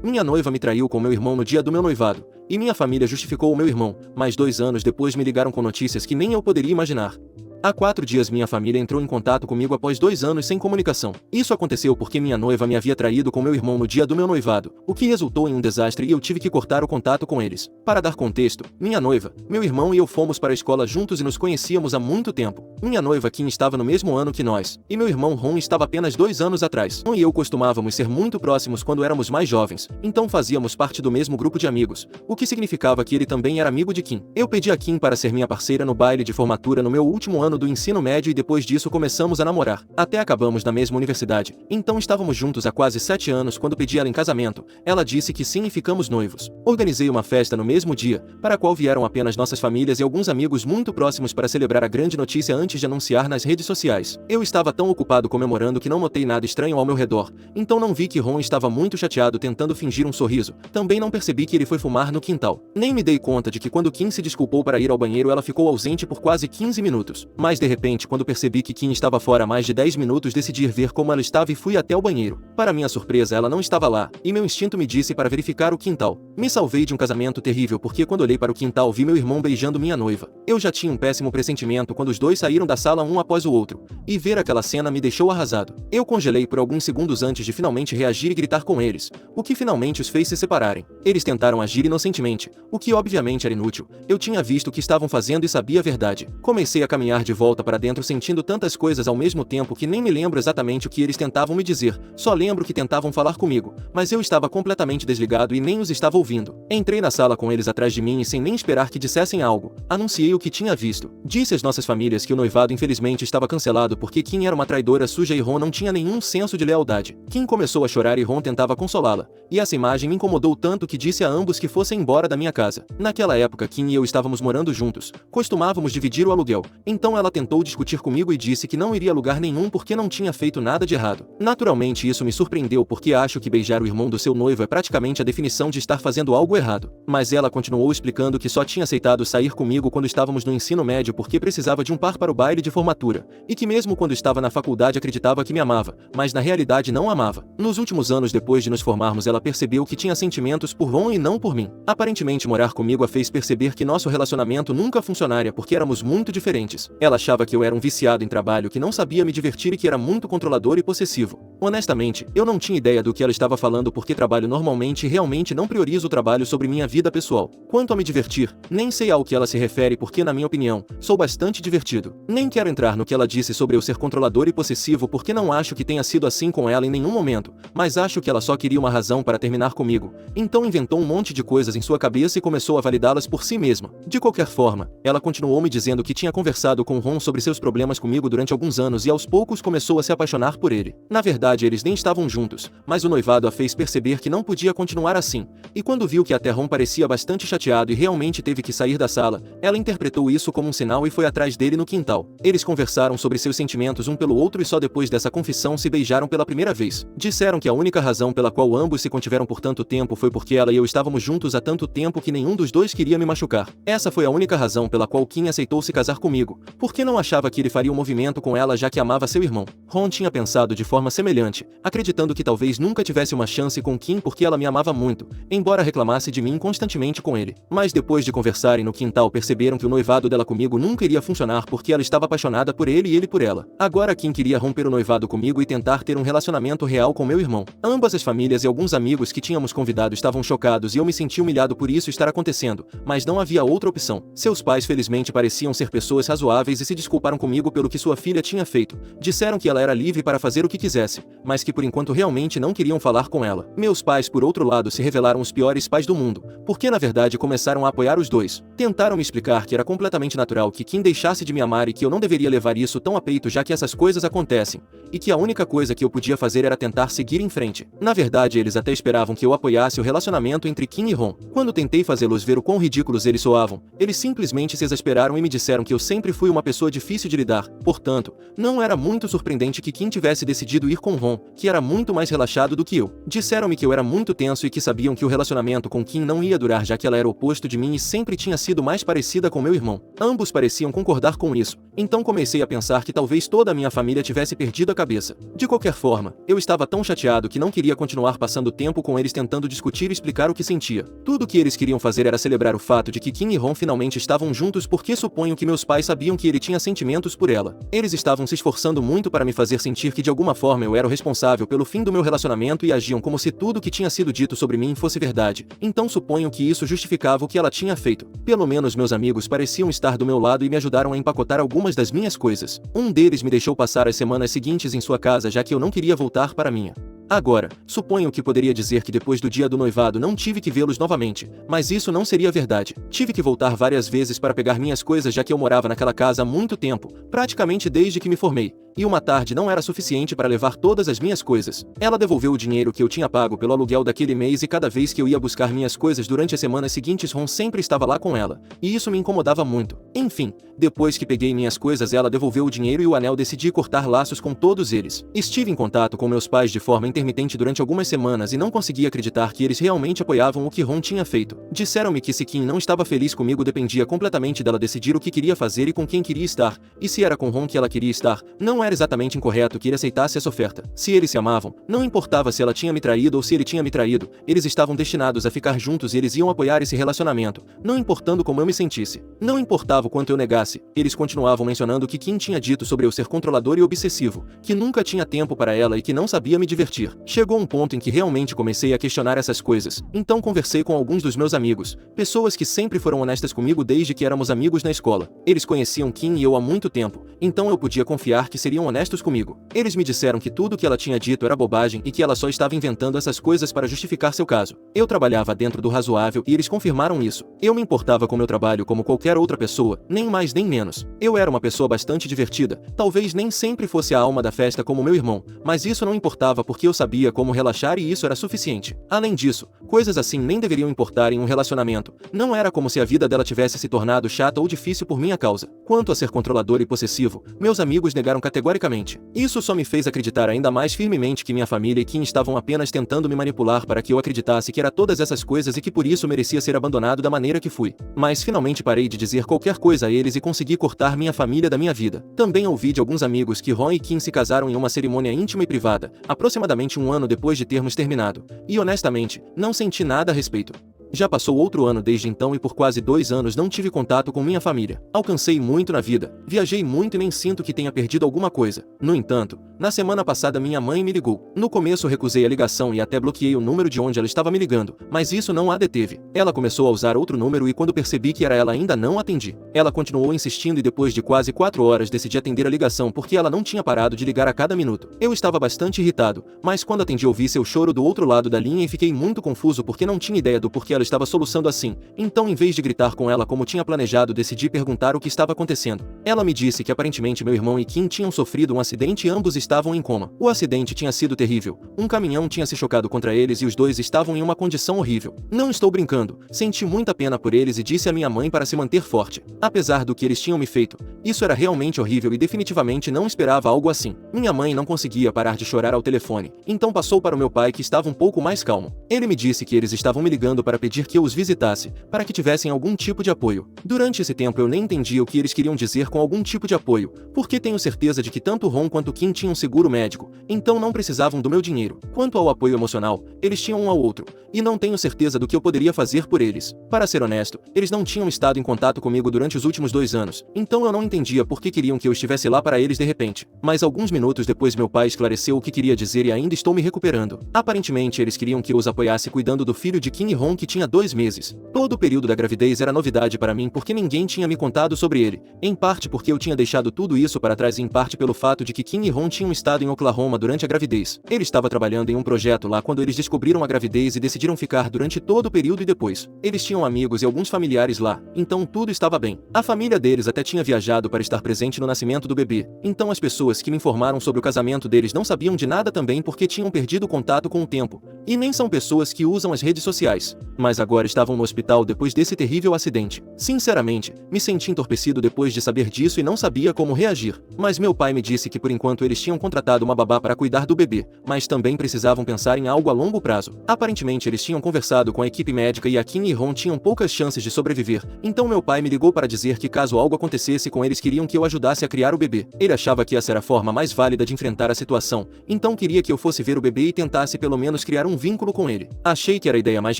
Minha noiva me traiu com meu irmão no dia do meu noivado, e minha família justificou o meu irmão, mas 2 anos depois me ligaram com notícias que nem eu poderia imaginar. Há 4 dias minha família entrou em contato comigo após 2 anos sem comunicação. Isso aconteceu porque minha noiva me havia traído com meu irmão no dia do meu noivado, o que resultou em um desastre e eu tive que cortar o contato com eles. Para dar contexto, minha noiva, meu irmão e eu fomos para a escola juntos e nos conhecíamos há muito tempo. Minha noiva Kim estava no mesmo ano que nós, e meu irmão Ron estava apenas 2 anos atrás. Ron e eu costumávamos ser muito próximos quando éramos mais jovens, então fazíamos parte do mesmo grupo de amigos, o que significava que ele também era amigo de Kim. Eu pedi a Kim para ser minha parceira no baile de formatura no meu último ano do ensino médio e depois disso começamos a namorar. Até acabamos na mesma universidade. Então estávamos juntos há quase 7 anos quando pedi ela em casamento. Ela disse que sim e ficamos noivos. Organizei uma festa no mesmo dia, para a qual vieram apenas nossas famílias e alguns amigos muito próximos para celebrar a grande notícia antes de anunciar nas redes sociais. Eu estava tão ocupado comemorando que não notei nada estranho ao meu redor, então não vi que Ron estava muito chateado tentando fingir um sorriso. Também não percebi que ele foi fumar no quintal. Nem me dei conta de que quando Kim se desculpou para ir ao banheiro ela ficou ausente por quase 15 minutos. Mas de repente, quando percebi que Kim estava fora há mais de 10 minutos, decidi ir ver como ela estava e fui até o banheiro. Para minha surpresa, ela não estava lá, e meu instinto me disse para verificar o quintal. Me salvei de um casamento terrível porque quando olhei para o quintal vi meu irmão beijando minha noiva. Eu já tinha um péssimo pressentimento quando os dois saíram da sala um após o outro, e ver aquela cena me deixou arrasado. Eu congelei por alguns segundos antes de finalmente reagir e gritar com eles, o que finalmente os fez se separarem. Eles tentaram agir inocentemente, o que obviamente era inútil. Eu tinha visto o que estavam fazendo e sabia a verdade. Comecei a caminhar de volta para dentro sentindo tantas coisas ao mesmo tempo que nem me lembro exatamente o que eles tentavam me dizer, só lembro que tentavam falar comigo, mas eu estava completamente desligado e nem os estava ouvindo. Entrei na sala com eles atrás de mim e sem nem esperar que dissessem algo, anunciei o que tinha visto. Disse às nossas famílias que o noivado infelizmente estava cancelado porque Kim era uma traidora suja e Ron não tinha nenhum senso de lealdade. Kim começou a chorar e Ron tentava consolá-la, e essa imagem me incomodou tanto que disse a ambos que fossem embora da minha casa. Naquela época Kim e eu estávamos morando juntos, costumávamos dividir o aluguel, então ela tentou discutir comigo e disse que não iria a lugar nenhum porque não tinha feito nada de errado. Naturalmente isso me surpreendeu porque acho que beijar o irmão do seu noivo é praticamente a definição de estar fazendo algo errado. Mas ela continuou explicando que só tinha aceitado sair comigo quando estávamos no ensino médio porque precisava de um par para o baile de formatura, e que mesmo quando estava na faculdade acreditava que me amava, mas na realidade não amava. Nos últimos anos depois de nos formarmos ela percebeu que tinha sentimentos por Ron e não por mim. Aparentemente morar comigo a fez perceber que nosso relacionamento nunca funcionaria porque éramos muito diferentes. Ela achava que eu era um viciado em trabalho que não sabia me divertir e que era muito controlador e possessivo. Honestamente, eu não tinha ideia do que ela estava falando porque trabalho normalmente e realmente não priorizo o trabalho sobre minha vida pessoal. Quanto a me divertir, nem sei ao que ela se refere porque na minha opinião, sou bastante divertido. Nem quero entrar no que ela disse sobre eu ser controlador e possessivo porque não acho que tenha sido assim com ela em nenhum momento, mas acho que ela só queria uma razão para terminar comigo. Então inventou um monte de coisas em sua cabeça e começou a validá-las por si mesma. De qualquer forma, ela continuou me dizendo que tinha conversado com Ron sobre seus problemas comigo durante alguns anos e aos poucos começou a se apaixonar por ele. Na verdade eles nem estavam juntos, mas o noivado a fez perceber que não podia continuar assim, e quando viu que até Ron parecia bastante chateado e realmente teve que sair da sala, ela interpretou isso como um sinal e foi atrás dele no quintal. Eles conversaram sobre seus sentimentos um pelo outro e só depois dessa confissão se beijaram pela primeira vez. Disseram que a única razão pela qual ambos se contiveram por tanto tempo foi porque ela e eu estávamos juntos há tanto tempo que nenhum dos dois queria me machucar. Essa foi a única razão pela qual Kim aceitou se casar comigo, porque não achava que ele faria um movimento com ela já que amava seu irmão. Ron tinha pensado de forma semelhante, acreditando que talvez nunca tivesse uma chance com Kim porque ela me amava muito, embora reclamasse de mim constantemente com ele. Mas depois de conversarem no quintal perceberam que o noivado dela comigo nunca iria funcionar porque ela estava apaixonada por ele e ele por ela. Agora Kim queria romper o noivado comigo e tentar ter um relacionamento real com meu irmão. Ambas as famílias e alguns amigos que tínhamos convidado estavam chocados e eu me senti humilhado por isso estar acontecendo, mas não havia outra opção. Seus pais felizmente pareciam ser pessoas razoáveis e se desculparam comigo pelo que sua filha tinha feito. Disseram que ela era livre para fazer o que quisesse, mas que por enquanto realmente não queriam falar com ela. Meus pais por outro lado se revelaram os piores pais do mundo, porque na verdade começaram a apoiar os dois. Tentaram me explicar que era completamente natural que Kim deixasse de me amar e que eu não deveria levar isso tão a peito já que essas coisas acontecem, e que a única coisa que eu podia fazer era tentar seguir em frente. Na verdade eles até esperavam que eu apoiasse o relacionamento entre Kim e Ron. Quando tentei fazê-los ver o quão ridículos eles soavam, eles simplesmente se exasperaram e me disseram que eu sempre fui uma pessoa difícil de lidar. Portanto, não era muito surpreendente que Kim tivesse decidido ir com Ron, que era muito mais relaxado do que eu. Disseram-me que eu era muito tenso e que sabiam que o relacionamento com Kim não ia durar já que ela era o oposto de mim e sempre tinha sido mais parecida com meu irmão. Ambos pareciam concordar com isso, Então comecei a pensar que talvez toda a minha família tivesse perdido a cabeça. De qualquer forma, eu estava tão chateado que não queria continuar passando tempo com eles tentando discutir e explicar o que sentia. Tudo o que eles queriam fazer era celebrar o fato de que Kim e Ron finalmente estavam juntos, porque suponho que meus pais sabiam que ele tinha sentimentos por ela. Eles estavam se esforçando muito para me fazer sentir que de alguma forma eu era o responsável pelo fim do meu relacionamento e agiam como se tudo o que tinha sido dito sobre mim fosse verdade. Então suponho que isso justificava o que ela tinha feito. Pelo menos meus amigos pareciam estar do meu lado e me ajudaram a empacotar algumas das minhas coisas. Um deles me deixou passar as semanas seguintes em sua casa, já que eu não queria voltar para a minha. Agora, suponho que poderia dizer que depois do dia do noivado não tive que vê-los novamente, mas isso não seria verdade. Tive que voltar várias vezes para pegar minhas coisas, já que eu morava naquela casa há muito tempo, praticamente desde que me formei, e uma tarde não era suficiente para levar todas as minhas coisas. Ela devolveu o dinheiro que eu tinha pago pelo aluguel daquele mês e cada vez que eu ia buscar minhas coisas durante as semanas seguintes, Ron sempre estava lá com ela, e isso me incomodava muito. Enfim, depois que peguei minhas coisas, ela devolveu o dinheiro e o anel. Decidi cortar laços com todos eles. Estive em contato com meus pais de forma intermitente durante algumas semanas e não consegui acreditar que eles realmente apoiavam o que Ron tinha feito. Disseram-me que se Kim não estava feliz comigo, dependia completamente dela decidir o que queria fazer e com quem queria estar, e se era com Ron que ela queria estar, não era exatamente incorreto que ele aceitasse essa oferta. Se eles se amavam, não importava se ela tinha me traído ou se ele tinha me traído, eles estavam destinados a ficar juntos e eles iam apoiar esse relacionamento, não importando como eu me sentisse. Não importava o quanto eu negasse, eles continuavam mencionando que Kim tinha dito sobre eu ser controlador e obsessivo, que nunca tinha tempo para ela e que não sabia me divertir. Chegou um ponto em que realmente comecei a questionar essas coisas, então conversei com alguns dos meus amigos, pessoas que sempre foram honestas comigo desde que éramos amigos na escola. Eles conheciam Kim e eu há muito tempo, então eu podia confiar que seriam honestos comigo. Eles me disseram que tudo o que ela tinha dito era bobagem e que ela só estava inventando essas coisas para justificar seu caso. Eu trabalhava dentro do razoável e eles confirmaram isso. Eu me importava com meu trabalho como qualquer outra pessoa, nem mais nem menos. Eu era uma pessoa bastante divertida, talvez nem sempre fosse a alma da festa como meu irmão, mas isso não importava porque eu sabia como relaxar e isso era suficiente. Além disso, coisas assim nem deveriam importar em um relacionamento. Não era como se a vida dela tivesse se tornado chata ou difícil por minha causa. Quanto a ser controlador e possessivo, meus amigos negaram categoricamente. Isso só me fez acreditar ainda mais firmemente que minha família e Kim estavam apenas tentando me manipular para que eu acreditasse que era todas essas coisas e que por isso merecia ser abandonado da maneira que fui. Mas finalmente parei de dizer qualquer coisa a eles e consegui cortar minha família da minha vida. Também ouvi de alguns amigos que Ron e Kim se casaram em uma cerimônia íntima e privada, aproximadamente um ano depois de termos terminado, e honestamente, não senti nada a respeito. Já passou outro ano desde então e por quase 2 anos não tive contato com minha família. Alcancei muito na vida, viajei muito e nem sinto que tenha perdido alguma coisa. No entanto, na semana passada minha mãe me ligou. No começo recusei a ligação e até bloqueei o número de onde ela estava me ligando, mas isso não a deteve. Ela começou a usar outro número e quando percebi que era ela ainda não atendi. Ela continuou insistindo e depois de quase 4 horas decidi atender a ligação porque ela não tinha parado de ligar a cada minuto. Eu estava bastante irritado, mas quando atendi ouvi seu choro do outro lado da linha e fiquei muito confuso porque não tinha ideia do porquê ela estava soluçando assim. Então, em vez de gritar com ela como tinha planejado, decidi perguntar o que estava acontecendo. Ela me disse que aparentemente meu irmão e Kim tinham sofrido um acidente e ambos estavam em coma. O acidente tinha sido terrível. Um caminhão tinha se chocado contra eles e os dois estavam em uma condição horrível. Não estou brincando. Senti muita pena por eles e disse à minha mãe para se manter forte. Apesar do que eles tinham me feito, isso era realmente horrível e definitivamente não esperava algo assim. Minha mãe não conseguia parar de chorar ao telefone, então passou para o meu pai, que estava um pouco mais calmo. Ele me disse que eles estavam me ligando para pedir que eu os visitasse, para que tivessem algum tipo de apoio. Durante esse tempo eu nem entendia o que eles queriam dizer com algum tipo de apoio, porque tenho certeza de que tanto Ron quanto Kim tinham seguro médico, então não precisavam do meu dinheiro. Quanto ao apoio emocional, eles tinham um ao outro, e não tenho certeza do que eu poderia fazer por eles. Para ser honesto, eles não tinham estado em contato comigo durante os últimos 2 anos, então eu não entendia por que queriam que eu estivesse lá para eles de repente. Mas alguns minutos depois meu pai esclareceu o que queria dizer e ainda estou me recuperando. Aparentemente eles queriam que eu os apoiasse cuidando do filho de Kim e Ron, que tinha 2 meses. Todo o período da gravidez era novidade para mim porque ninguém tinha me contado sobre ele, em parte porque eu tinha deixado tudo isso para trás e em parte pelo fato de que Kim e Ron tinham estado em Oklahoma durante a gravidez. Ele estava trabalhando em um projeto lá quando eles descobriram a gravidez e decidiram ficar durante todo o período e depois. Eles tinham amigos e alguns familiares lá, então tudo estava bem. A família deles até tinha viajado para estar presente no nascimento do bebê, então as pessoas que me informaram sobre o casamento deles não sabiam de nada também porque tinham perdido contato com o tempo, e nem são pessoas que usam as redes sociais. Mas agora estavam no hospital depois desse terrível acidente. Sinceramente, me senti entorpecido depois de saber disso e não sabia como reagir. Mas meu pai me disse que por enquanto eles tinham contratado uma babá para cuidar do bebê, mas também precisavam pensar em algo a longo prazo. Aparentemente eles tinham conversado com a equipe médica e a Kim e Ron tinham poucas chances de sobreviver, então meu pai me ligou para dizer que caso algo acontecesse com eles eles queriam que eu ajudasse a criar o bebê. Ele achava que essa era a forma mais válida de enfrentar a situação, então queria que eu fosse ver o bebê e tentasse pelo menos criar um vínculo com ele. Achei que era a ideia mais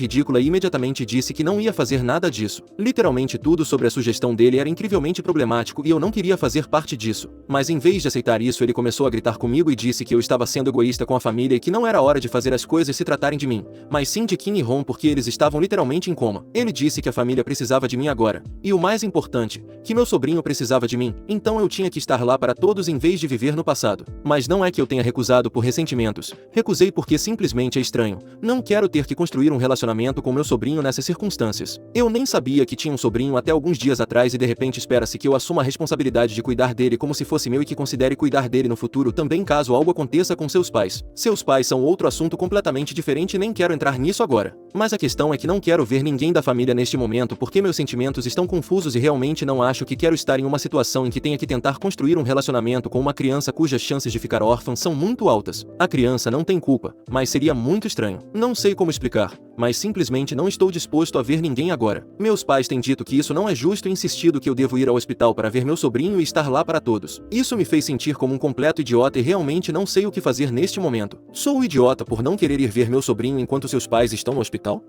ridícula e imediatamente disse que não ia fazer nada disso. Literalmente tudo sobre a sugestão dele era incrivelmente problemático e eu não queria fazer parte disso. Mas em vez de aceitar isso, ele começou a gritar comigo e disse que eu estava sendo egoísta com a família e que não era hora de fazer as coisas se tratarem de mim, mas sim de Kim e Ron, porque eles estavam literalmente em coma. Ele disse que a família precisava de mim agora. E o mais importante, que meu sobrinho precisava de mim, então eu tinha que estar lá para todos em vez de viver no passado. Mas não é que eu tenha recusado por ressentimentos. Recusei porque simplesmente é estranho. Não quero ter que construir um relacionamento com meu sobrinho nessas circunstâncias. Eu nem sabia que tinha um sobrinho até alguns dias atrás e de repente espera-se que eu assuma a responsabilidade de cuidar dele como se fosse meu e que considere cuidar dele no futuro também caso algo aconteça com seus pais. Seus pais são outro assunto completamente diferente e nem quero entrar nisso agora. Mas a questão é que não quero ver ninguém da família neste momento porque meus sentimentos estão confusos e realmente não acho que quero estar em uma situação em que tenha que tentar construir um relacionamento com uma criança cujas chances de ficar órfã são muito altas. A criança não tem culpa, mas seria muito estranho. Não sei como explicar, mas simplesmente não estou disposto a ver ninguém agora. Meus pais têm dito que isso não é justo e insistido que eu devo ir ao hospital para ver meu sobrinho e estar lá para todos. Isso me fez sentir como um completo idiota e realmente não sei o que fazer neste momento. Sou idiota por não querer ir ver meu sobrinho enquanto seus pais estão no hospital?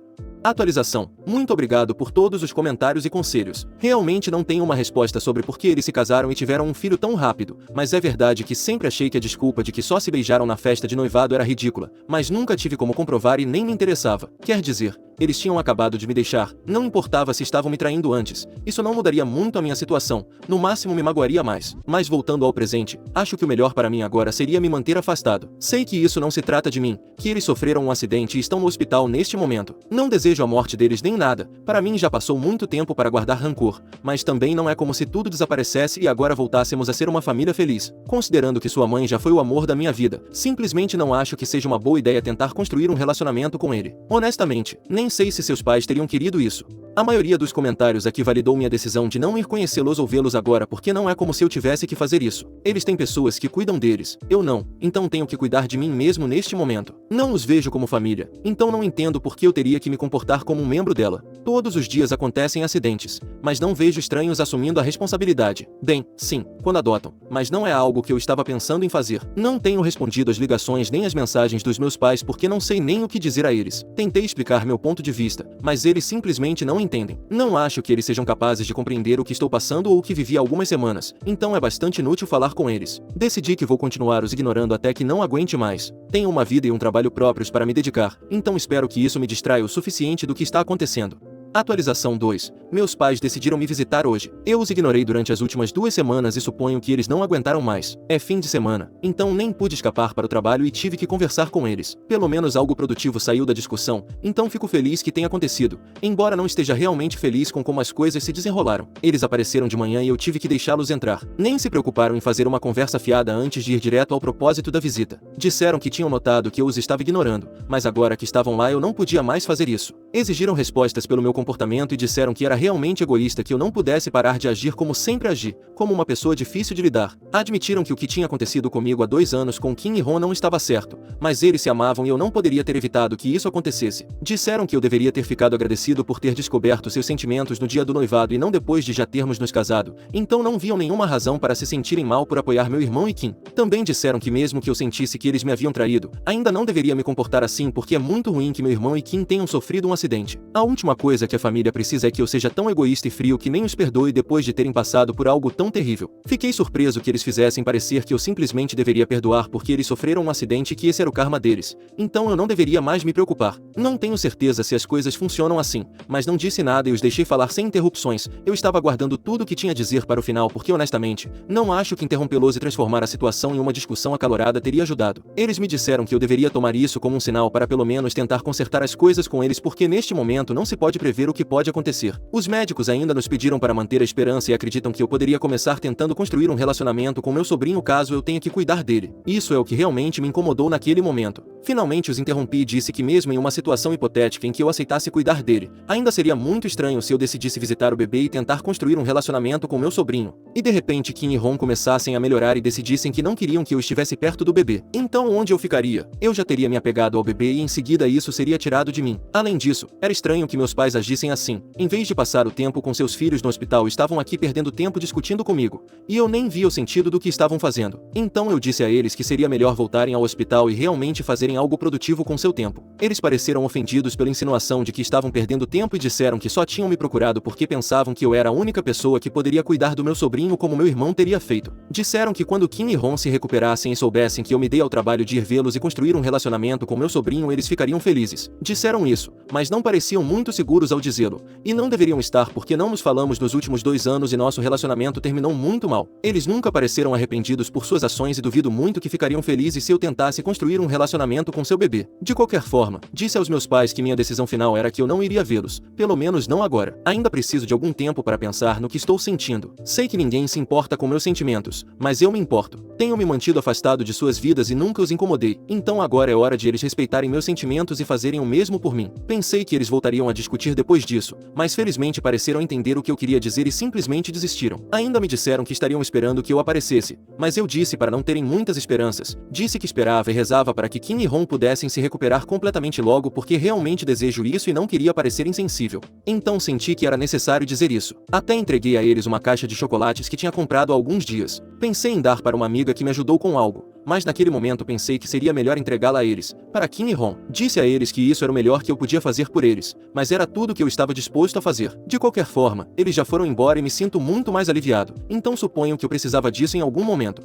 Atualização. Muito obrigado por todos os comentários e conselhos. Realmente não tenho uma resposta sobre por que eles se casaram e tiveram um filho tão rápido, mas é verdade que sempre achei que a desculpa de que só se beijaram na festa de noivado era ridícula, mas nunca tive como comprovar e nem me interessava. Quer dizer, eles tinham acabado de me deixar, não importava se estavam me traindo antes. Isso não mudaria muito a minha situação, no máximo me magoaria mais. Mas voltando ao presente, acho que o melhor para mim agora seria me manter afastado. Sei que isso não se trata de mim, que eles sofreram um acidente e estão no hospital neste momento. Não desejo a morte deles nem nada, para mim já passou muito tempo para guardar rancor, mas também não é como se tudo desaparecesse e agora voltássemos a ser uma família feliz. Considerando que sua mãe já foi o amor da minha vida, simplesmente não acho que seja uma boa ideia tentar construir um relacionamento com ele. Honestamente, nem sei se seus pais teriam querido isso. A maioria dos comentários aqui validou minha decisão de não ir conhecê-los ou vê-los agora porque não é como se eu tivesse que fazer isso. Eles têm pessoas que cuidam deles, eu não, então tenho que cuidar de mim mesmo neste momento. Não os vejo como família, então não entendo por que eu teria que me comportar como um membro dela. Todos os dias acontecem acidentes, mas não vejo estranhos assumindo a responsabilidade. Bem, sim, quando adotam, mas não é algo que eu estava pensando em fazer. Não tenho respondido às ligações nem às mensagens dos meus pais porque não sei nem o que dizer a eles. Tentei explicar meu ponto de vista, mas eles simplesmente não entendem. Não acho que eles sejam capazes de compreender o que estou passando ou o que vivi há algumas semanas, então é bastante inútil falar com eles. Decidi que vou continuar os ignorando até que não aguente mais. Tenho uma vida e um trabalho próprios para me dedicar, então espero que isso me distraia o suficiente do que está acontecendo. Atualização 2. Meus pais decidiram me visitar hoje. Eu os ignorei durante as últimas 2 semanas e suponho que eles não aguentaram mais. É fim de semana, então nem pude escapar para o trabalho e tive que conversar com eles. Pelo menos algo produtivo saiu da discussão, então fico feliz que tenha acontecido, embora não esteja realmente feliz com como as coisas se desenrolaram. Eles apareceram de manhã e eu tive que deixá-los entrar. Nem se preocuparam em fazer uma conversa fiada antes de ir direto ao propósito da visita. Disseram que tinham notado que eu os estava ignorando, mas agora que estavam lá eu não podia mais fazer isso. Exigiram respostas pelo meu comportamento e disseram que era realmente egoísta que eu não pudesse parar de agir como sempre agi, como uma pessoa difícil de lidar. Admitiram que o que tinha acontecido comigo há 2 anos com Kim e Ron não estava certo, mas eles se amavam e eu não poderia ter evitado que isso acontecesse. Disseram que eu deveria ter ficado agradecido por ter descoberto seus sentimentos no dia do noivado e não depois de já termos nos casado, então não viam nenhuma razão para se sentirem mal por apoiar meu irmão e Kim. Também disseram que mesmo que eu sentisse que eles me haviam traído, ainda não deveria me comportar assim porque é muito ruim que meu irmão e Kim tenham sofrido um acidente. A última coisa que a família precisa é que eu seja tão egoísta e frio que nem os perdoe depois de terem passado por algo tão terrível. Fiquei surpreso que eles fizessem parecer que eu simplesmente deveria perdoar porque eles sofreram um acidente e que esse era o karma deles. Então eu não deveria mais me preocupar. Não tenho certeza se as coisas funcionam assim, mas não disse nada e os deixei falar sem interrupções. Eu estava guardando tudo o que tinha a dizer para o final porque honestamente, não acho que interrompê-los e transformar a situação em uma discussão acalorada teria ajudado. Eles me disseram que eu deveria tomar isso como um sinal para pelo menos tentar consertar as coisas com eles porque neste momento não se pode prever o que pode acontecer. Os médicos ainda nos pediram para manter a esperança e acreditam que eu poderia começar tentando construir um relacionamento com meu sobrinho caso eu tenha que cuidar dele. Isso é o que realmente me incomodou naquele momento. Finalmente os interrompi e disse que mesmo em uma situação hipotética em que eu aceitasse cuidar dele, ainda seria muito estranho se eu decidisse visitar o bebê e tentar construir um relacionamento com meu sobrinho. E de repente Kim e Ron começassem a melhorar e decidissem que não queriam que eu estivesse perto do bebê. Então onde eu ficaria? Eu já teria me apegado ao bebê e em seguida isso seria tirado de mim. Além disso, isso. Era estranho que meus pais agissem assim. Em vez de passar o tempo com seus filhos no hospital, estavam aqui perdendo tempo discutindo comigo. E eu nem via o sentido do que estavam fazendo. Então eu disse a eles que seria melhor voltarem ao hospital e realmente fazerem algo produtivo com seu tempo. Eles pareceram ofendidos pela insinuação de que estavam perdendo tempo e disseram que só tinham me procurado porque pensavam que eu era a única pessoa que poderia cuidar do meu sobrinho como meu irmão teria feito. Disseram que quando Kim e Ron se recuperassem e soubessem que eu me dei ao trabalho de ir vê-los e construir um relacionamento com meu sobrinho, eles ficariam felizes. Disseram isso, mas não pareciam muito seguros ao dizê-lo. E não deveriam estar porque não nos falamos nos últimos 2 anos e nosso relacionamento terminou muito mal. Eles nunca pareceram arrependidos por suas ações e duvido muito que ficariam felizes se eu tentasse construir um relacionamento com seu bebê. De qualquer forma, disse aos meus pais que minha decisão final era que eu não iria vê-los, pelo menos não agora. Ainda preciso de algum tempo para pensar no que estou sentindo. Sei que ninguém se importa com meus sentimentos, mas eu me importo. Tenho me mantido afastado de suas vidas e nunca os incomodei, então agora é hora de eles respeitarem meus sentimentos e fazerem o mesmo por mim. Pensei que eles voltariam a discutir depois disso, mas felizmente pareceram entender o que eu queria dizer e simplesmente desistiram. Ainda me disseram que estariam esperando que eu aparecesse, mas eu disse para não terem muitas esperanças. Disse que esperava e rezava para que Kim e Ron pudessem se recuperar completamente logo porque realmente desejo isso e não queria parecer insensível. Então senti que era necessário dizer isso. Até entreguei a eles uma caixa de chocolates que tinha comprado há alguns dias. Pensei em dar para uma amiga que me ajudou com algo, mas naquele momento pensei que seria melhor entregá-la a eles, para Kim e Ron. Disse a eles que isso era o melhor que eu podia fazer por eles, mas era tudo que eu estava disposto a fazer. De qualquer forma, eles já foram embora e me sinto muito mais aliviado, então suponho que eu precisava disso em algum momento.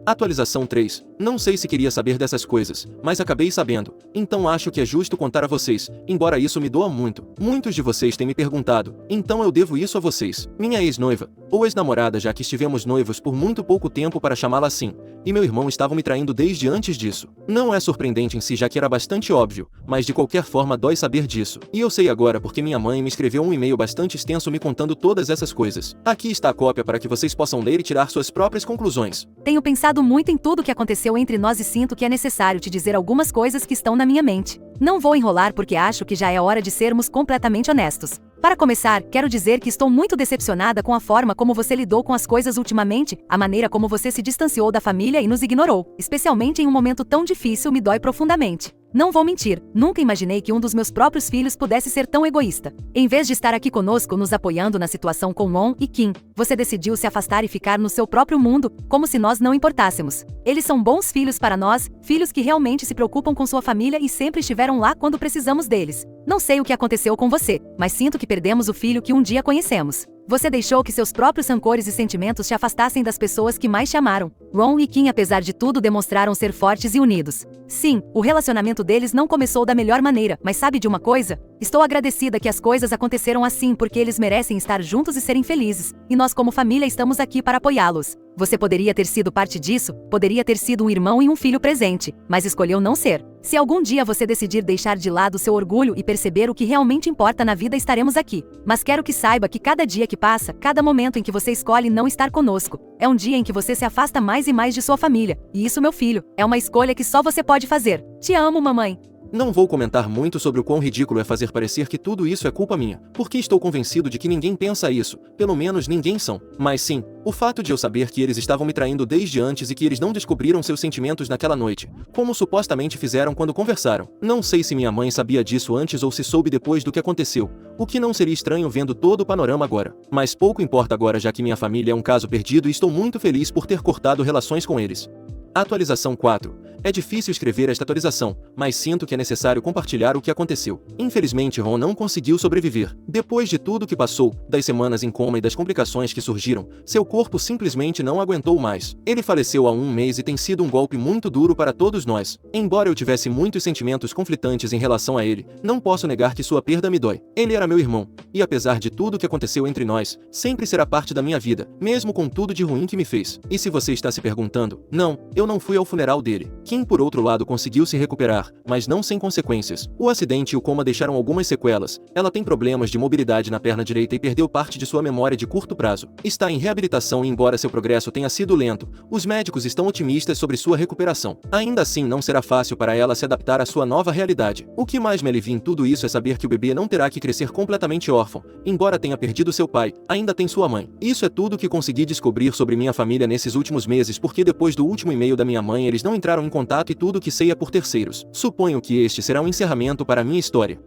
Atualização 3. Não sei se queria saber dessas coisas, mas acabei sabendo. Então acho que é justo contar a vocês, embora isso me doa muito. Muitos de vocês têm me perguntado, então eu devo isso a vocês. Minha ex-noiva, ou ex-namorada, já que estivemos noivos por muito pouco tempo para chamá-la assim, e meu irmão estavam me traindo desde antes disso. Não é surpreendente em si, já que era bastante óbvio, mas de qualquer forma dói saber disso. E eu sei agora porque minha mãe me escreveu um e-mail bastante extenso me contando todas essas coisas. Aqui está a cópia para que vocês possam ler e tirar suas próprias conclusões. Tenho pensado muito em tudo o que aconteceu entre nós e sinto que é necessário te dizer algumas coisas que estão na minha mente. Não vou enrolar porque acho que já é hora de sermos completamente honestos. Para começar, quero dizer que estou muito decepcionada com a forma como você lidou com as coisas ultimamente, a maneira como você se distanciou da família e nos ignorou, especialmente em um momento tão difícil, me dói profundamente. Não vou mentir, nunca imaginei que um dos meus próprios filhos pudesse ser tão egoísta. Em vez de estar aqui conosco nos apoiando na situação com Ron e Kim, você decidiu se afastar e ficar no seu próprio mundo, como se nós não importássemos. Eles são bons filhos para nós, filhos que realmente se preocupam com sua família e sempre estiveram lá quando precisamos deles. Não sei o que aconteceu com você, mas sinto que perdemos o filho que um dia conhecemos. Você deixou que seus próprios rancores e sentimentos te afastassem das pessoas que mais te amaram. Ron e Kim, apesar de tudo, demonstraram ser fortes e unidos. Sim, o relacionamento deles não começou da melhor maneira, mas sabe de uma coisa? Estou agradecida que as coisas aconteceram assim porque eles merecem estar juntos e serem felizes, e nós como família estamos aqui para apoiá-los. Você poderia ter sido parte disso, poderia ter sido um irmão e um filho presente, mas escolheu não ser. Se algum dia você decidir deixar de lado seu orgulho e perceber o que realmente importa na vida, estaremos aqui. Mas quero que saiba que cada dia que passa, cada momento em que você escolhe não estar conosco, é um dia em que você se afasta mais e mais de sua família. E isso, meu filho, é uma escolha que só você pode fazer. Te amo, mamãe. Não vou comentar muito sobre o quão ridículo é fazer parecer que tudo isso é culpa minha, porque estou convencido de que ninguém pensa isso, pelo menos ninguém são. Mas sim, o fato de eu saber que eles estavam me traindo desde antes e que eles não descobriram seus sentimentos naquela noite, como supostamente fizeram quando conversaram. Não sei se minha mãe sabia disso antes ou se soube depois do que aconteceu, o que não seria estranho vendo todo o panorama agora. Mas pouco importa agora, já que minha família é um caso perdido e estou muito feliz por ter cortado relações com eles. Atualização 4. É difícil escrever esta atualização, mas sinto que é necessário compartilhar o que aconteceu. Infelizmente, Ron não conseguiu sobreviver. Depois de tudo que passou, das semanas em coma e das complicações que surgiram, seu corpo simplesmente não aguentou mais. Ele faleceu há 1 mês e tem sido um golpe muito duro para todos nós. Embora eu tivesse muitos sentimentos conflitantes em relação a ele, não posso negar que sua perda me dói. Ele era meu irmão, e apesar de tudo que aconteceu entre nós, sempre será parte da minha vida, mesmo com tudo de ruim que me fez. E se você está se perguntando, não, eu não fui ao funeral dele. Kim, por outro lado, conseguiu se recuperar, mas não sem consequências. O acidente e o coma deixaram algumas sequelas. Ela tem problemas de mobilidade na perna direita e perdeu parte de sua memória de curto prazo. Está em reabilitação e, embora seu progresso tenha sido lento, os médicos estão otimistas sobre sua recuperação. Ainda assim, não será fácil para ela se adaptar à sua nova realidade. O que mais me alivia em tudo isso é saber que o bebê não terá que crescer completamente órfão. Embora tenha perdido seu pai, ainda tem sua mãe. Isso é tudo que consegui descobrir sobre minha família nesses últimos meses, porque depois do último e-mail da minha mãe, eles não entraram em contato e tudo que sei é por terceiros. Suponho que este será um encerramento para a minha história.